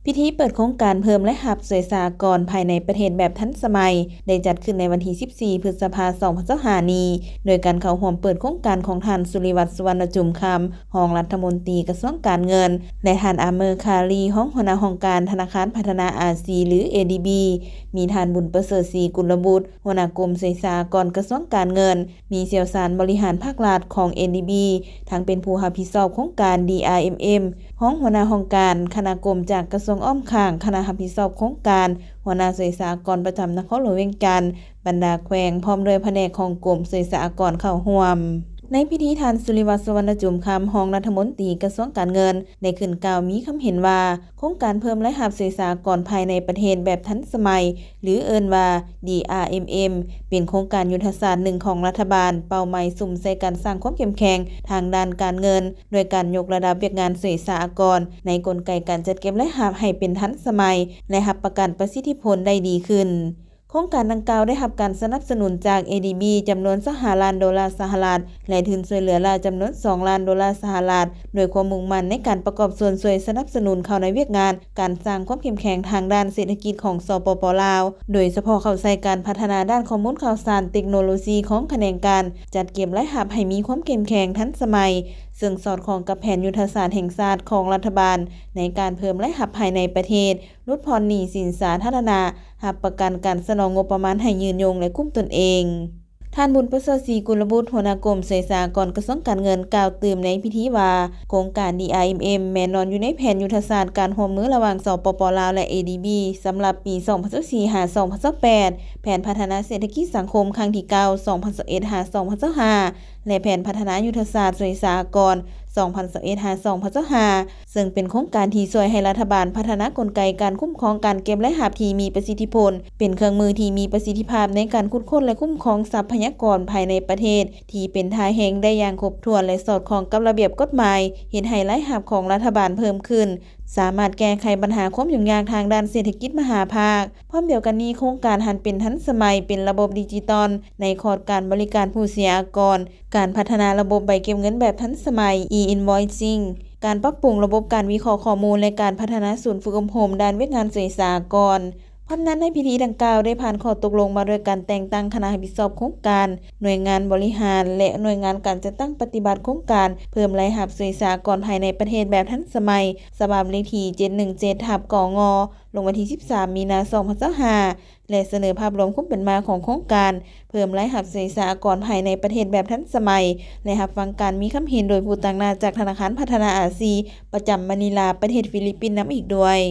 พิธีเปิดโครงการเพิ่มและหับสวยสากรภายในประเทศแบบทันสมัยได้จัดขึ้นในวันที่ 14 พฤษภาคม 2565 นี้โดยการเข้าร่วมเปิดโครงการของท่านสุริวัฒน์ สุวรรณจุมคำรองรัฐมนตรีกระทรวงการเงินและท่านอาเมอร์คารีหัวหน้าองค์การธนาคารพัฒนาอาซีหรือ ADB มีท่านบุญประเสริฐศรีกุลบุตรหัวหน้ากรมสวยสากรกระทรวงการเงินมีเชี่ยวชาญบริหารภาครัฐของ ADB ทั้งเป็นผู้รับผิดชอบโครงการ DRMM หัวหน้าองค์การคณะกรมจากกระทรวงอ้อมข้างคณะรับผิดชอบโครงการหัวหน้าสวยสากรประจำนครหลวงเวียงจันทน์บรรดาแขวงพร้อมด้วยแผนกของกรมสวยสากรเข้าร่วมในพิธีท่านสุริวัฒน์ สุวรรณจุมคำรองรัฐมนตรีกระทรวงการเงินได้ขึ้นกล่าวมีคำเห็นว่าโครงการเพิ่มรายรับสวยสากรภายในประเทศแบบทันสมัยหรือเอิ้นว่า DRMM เป็นโครงการยุทธศาสตร์หนึ่งของรัฐบาลเป้าหมายสุ่มใส่การสร้างความเข้มแข็งทางด้านการเงินโดยการยกระดับเวียกงานสวยสากรในกลไกการจัดเก็บรายรับให้เป็นทันสมัยและรับประกันประสิทธิผลได้ดีขึ้นโครงการดังกล่าวได้รับการสนับสนุนจาก ADB จำนวน$5 ล้านสหรัฐและทุนช่วยเหลือรายจำนวน$2 ล้านสหรัฐโดยความมุ่งมั่นในการประกอบส่วนช่วยสนับสนุนเข้าในเวียกงานการสร้างความเข้มแข็งทางด้านเศรษฐกิจของสปป.ลาวโดยเฉพาะเข้าใส่การพัฒนาด้านข้อมูลข่าวสารเทคโนโลยีของแขนงการจัดเก็บรายรับให้มีความเข้มแข็งทันสมัยซึ่งสอดคล้องกับแผนยุทธศาสตร์แห่งชาติของรัฐบาลในการเพิ่มรายรับภายในประเทศลดผ่อนหนี้สินสาธารณะรับประกันการสนองงบประมาณให้ยืนยงและคุ้มตนเองท่านบุญประเสริฐศรีกุลบุตรหัวหน้ากรมสวยสากรกระทรวงการเงินกล่าวตื่มในพิธีว่าโครงการ DRMM แม่นอนอยู่ในแผนยุทธศาสตร์การร่วมมือระหว่างสปป.ลาวและ ADB สำหรับปี 2024-2028 แผนพัฒนาเศรษฐกิจสังคมครั้งที่ 9 2021-2025 และแผนพัฒนายุทธศาสตร์สวยสากร2021-2025 ซึ่งเป็นโครงการที่ช่วยให้รัฐบาลพัฒนากลไกการคุ้มครองการเก็บรายรับที่มีประสิทธิผลเป็นเครื่องมือที่มีประสิทธิภาพในการคุ้มครองและคุ้มครองทรัพยากรภายในประเทศที่เป็นท่าแห่งได้อย่างครบถ้วนและสอดคล้องกับระเบียบกฎหมายเฮ็ดให้รายรับของรัฐบาลเพิ่มขึ้นสามารถแก้ไขปัญหาความยุ่งยากทางด้านเศรษฐกิจมหาภาคพร้อมเดียวกันนี้โครงการหันเป็นทันสมัยเป็นระบบดิจิตอลในคอร์สการบริการผู้เสียอากรการพัฒนาระบบใบเก็บเงินแบบทันสมัย e-invoicing การปรับปรุงระบบการวิเคราะห์ข้อมูลและการพัฒนาศูนย์ฝึกอบรมด้านเวียกงานสวยสากรพร้อมนั้นในพิธีดังกล่าวได้ผ่านข้อตกลงมาโดยการแต่งตั้งคณะรับผิดชอบโครงการหน่วยงานบริหารและหน่วยงานการจัดตั้งปฏิบัติโครงการเพิ่มรายรับสวยสากรภายในประเทศแบบทันสมัยฉบับเลขที่717/กง.ลงวันที่ 13 มีนาคม 2025และเสนอภาพรวมความเป็นมาของโครงการเพิ่มรายรับสวยสากรภายในประเทศแบบทันสมัยและรับฟังการมีความเห็นโดยผู้ต่างหน้าจากธนาคารพัฒนาอาซีประจำมะนิลาประเทศฟิลิปปินส์นำอีกด้วย